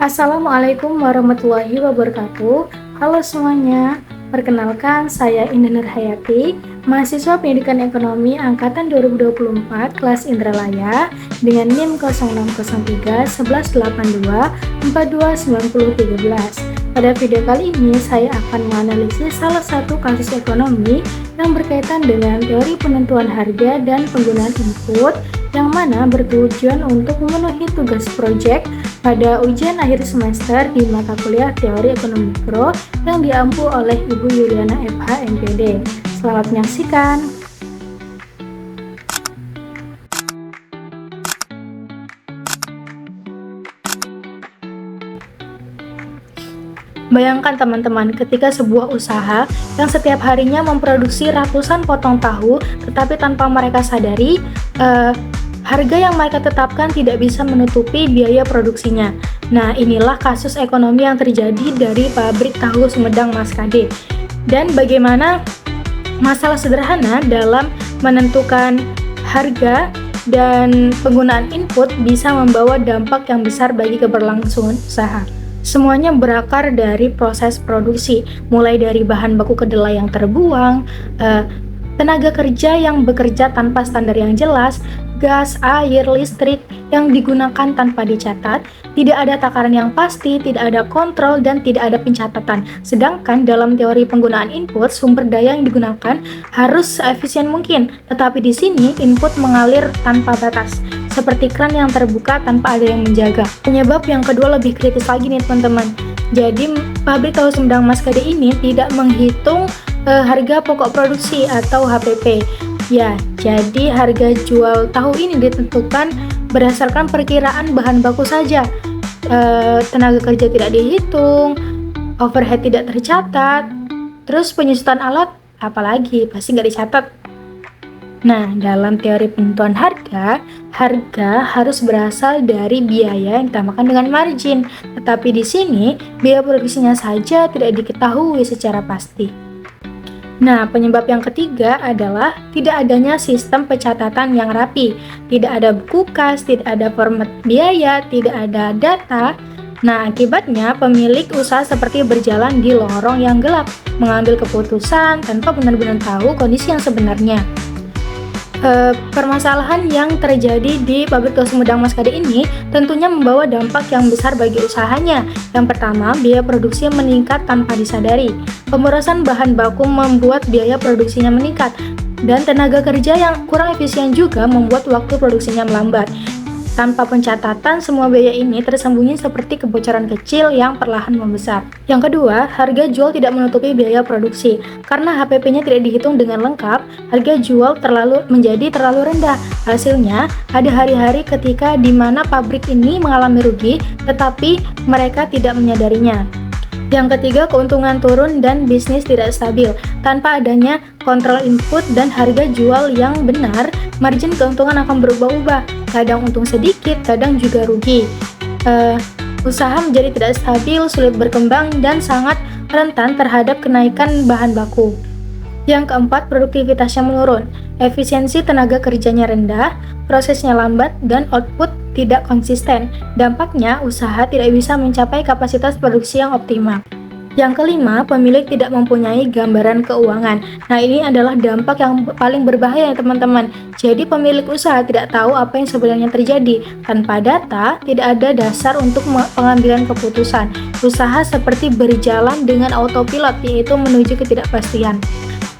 Assalamualaikum warahmatullahi wabarakatuh. Halo semuanya, perkenalkan saya Indah Nurhayati, mahasiswa Pendidikan Ekonomi Angkatan 2024 kelas Indralaya dengan NIM 0603 1182 429013. Pada video kali ini saya akan menganalisis salah satu kasus ekonomi yang berkaitan dengan teori penentuan harga dan penggunaan input yang mana bertujuan untuk memenuhi tugas proyek pada ujian akhir semester di mata kuliah Teori Ekonomi Mikro yang diampu oleh Ibu Yuliana FH MPD. Selamat menyaksikan. Bayangkan teman-teman, ketika sebuah usaha yang setiap harinya memproduksi ratusan potong tahu, tetapi tanpa mereka sadari, harga yang mereka tetapkan tidak bisa menutupi biaya produksinya. Nah, inilah kasus ekonomi yang terjadi dari pabrik tahu Sumedang Mas Kade. Dan bagaimana masalah sederhana dalam menentukan harga dan penggunaan input bisa membawa dampak yang besar bagi keberlangsungan usaha. Semuanya berakar dari proses produksi, mulai dari bahan baku kedelai yang terbuang, tenaga kerja yang bekerja tanpa standar yang jelas, gas, air, listrik yang digunakan tanpa dicatat, tidak ada takaran yang pasti, tidak ada kontrol, dan tidak ada pencatatan. Sedangkan dalam teori penggunaan input, sumber daya yang digunakan harus seefisien mungkin, tetapi di sini input mengalir tanpa batas, seperti kran yang terbuka tanpa ada yang menjaga. Penyebab yang kedua lebih kritis lagi nih teman-teman. Jadi pabrik tahu Sumedang Mas Kade ini tidak menghitung harga pokok produksi atau HPP. Ya, jadi harga jual tahu ini ditentukan berdasarkan perkiraan bahan baku saja. Tenaga kerja tidak dihitung, overhead tidak tercatat, terus penyusutan alat apalagi pasti nggak dicatat. Nah, dalam teori penentuan harga harus berasal dari biaya yang ditambahkan dengan margin. Tetapi di sini, biaya produksinya saja tidak diketahui secara pasti. Nah, penyebab yang ketiga adalah tidak adanya sistem pencatatan yang rapi. Tidak ada buku kas, tidak ada format biaya, tidak ada data. Nah, akibatnya pemilik usaha seperti berjalan di lorong yang gelap, mengambil keputusan tanpa benar-benar tahu kondisi yang sebenarnya. Permasalahan yang terjadi di pabrik tahu Sumedang Mas Kade ini tentunya membawa dampak yang besar bagi usahanya. Yang pertama, biaya produksi meningkat tanpa disadari. Pemborosan bahan baku membuat biaya produksinya meningkat, dan tenaga kerja yang kurang efisien juga membuat waktu produksinya melambat. Tanpa pencatatan, semua biaya ini tersembunyi seperti kebocoran kecil yang perlahan membesar. Yang kedua, harga jual tidak menutupi biaya produksi. Karena HPP-nya tidak dihitung dengan lengkap, harga jual menjadi terlalu rendah. Hasilnya, ada hari-hari ketika di mana pabrik ini mengalami rugi, tetapi mereka tidak menyadarinya. Yang ketiga, keuntungan turun dan bisnis tidak stabil. Tanpa adanya kontrol input dan harga jual yang benar, margin keuntungan akan berubah-ubah. Kadang untung sedikit, kadang juga rugi. Usaha menjadi tidak stabil, sulit berkembang, dan sangat rentan terhadap kenaikan bahan baku. Yang keempat, produktivitasnya menurun. Efisiensi tenaga kerjanya rendah, prosesnya lambat, dan output tidak konsisten. Dampaknya, usaha tidak bisa mencapai kapasitas produksi yang optimal. Yang kelima, pemilik tidak mempunyai gambaran keuangan. Nah, ini adalah dampak yang paling berbahaya teman-teman. Jadi pemilik usaha tidak tahu apa yang sebenarnya terjadi. Tanpa data, tidak ada dasar untuk pengambilan keputusan. Usaha seperti berjalan dengan autopilot, yaitu menuju ketidakpastian.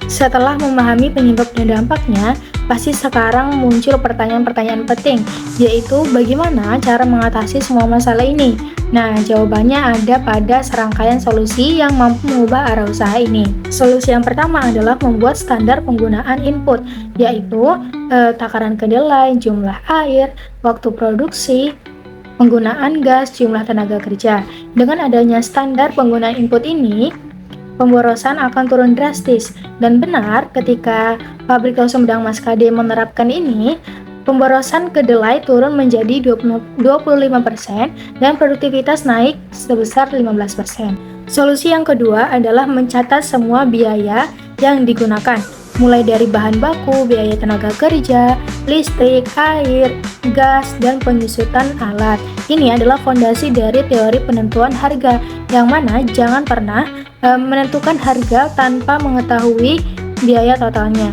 Setelah memahami penyebab dan dampaknya, pasti sekarang muncul pertanyaan-pertanyaan penting, yaitu bagaimana cara mengatasi semua masalah ini. Nah, jawabannya ada pada serangkaian solusi yang mampu mengubah arah usaha ini. Solusi yang pertama adalah membuat standar penggunaan input, yaitu takaran kedelai, jumlah air, waktu produksi, penggunaan gas, jumlah tenaga kerja. Dengan adanya standar penggunaan input ini, pemborosan akan turun drastis. Dan benar, ketika pabrik tahu Sumedang Mas Kade menerapkan ini, pemborosan kedelai turun menjadi 25% dan produktivitas naik sebesar 15%. Solusi yang kedua adalah mencatat semua biaya yang digunakan, mulai dari bahan baku, biaya tenaga kerja, listrik, air, gas, dan penyusutan alat. Ini adalah fondasi dari teori penentuan harga, yang mana jangan pernah menentukan harga tanpa mengetahui biaya totalnya.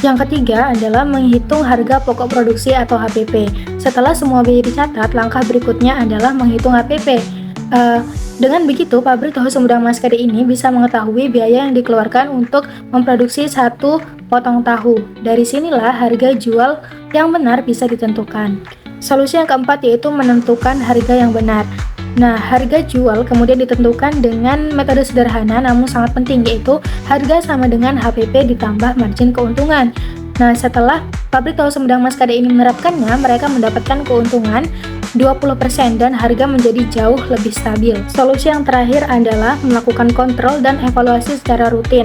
Yang ketiga adalah menghitung harga pokok produksi atau HPP. Setelah semua biaya dicatat, langkah berikutnya adalah menghitung HPP. Dengan begitu, pabrik tahu Sumedang Mas Kade ini bisa mengetahui biaya yang dikeluarkan untuk memproduksi satu potong tahu. Dari sinilah harga jual yang benar bisa ditentukan. Solusi yang keempat yaitu menentukan harga yang benar. Nah, harga jual kemudian ditentukan dengan metode sederhana namun sangat penting, yaitu harga sama dengan HPP ditambah margin keuntungan. Nah, setelah pabrik tahu Sumedang Mas Kade ini menerapkannya, mereka mendapatkan keuntungan 20% dan harga menjadi jauh lebih stabil. Solusi yang terakhir adalah melakukan kontrol dan evaluasi secara rutin.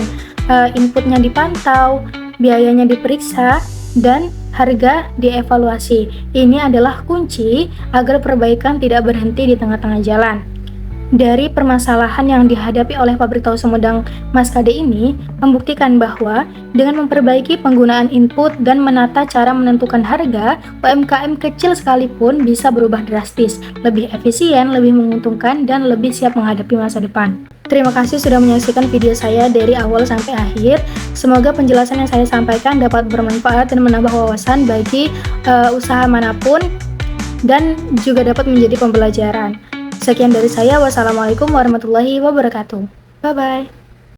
Inputnya dipantau, biayanya diperiksa, dan harga dievaluasi. Ini adalah kunci agar perbaikan tidak berhenti di tengah-tengah jalan. Dari permasalahan yang dihadapi oleh pabrik tahu Sumedang Mas Kade ini membuktikan bahwa dengan memperbaiki penggunaan input dan menata cara menentukan harga, UMKM kecil sekalipun bisa berubah drastis, lebih efisien, lebih menguntungkan, dan lebih siap menghadapi masa depan. Terima kasih sudah menyaksikan video saya dari awal sampai akhir. Semoga penjelasan yang saya sampaikan dapat bermanfaat dan menambah wawasan bagi usaha manapun dan juga dapat menjadi pembelajaran. Sekian dari saya, wassalamualaikum warahmatullahi wabarakatuh. Bye-bye.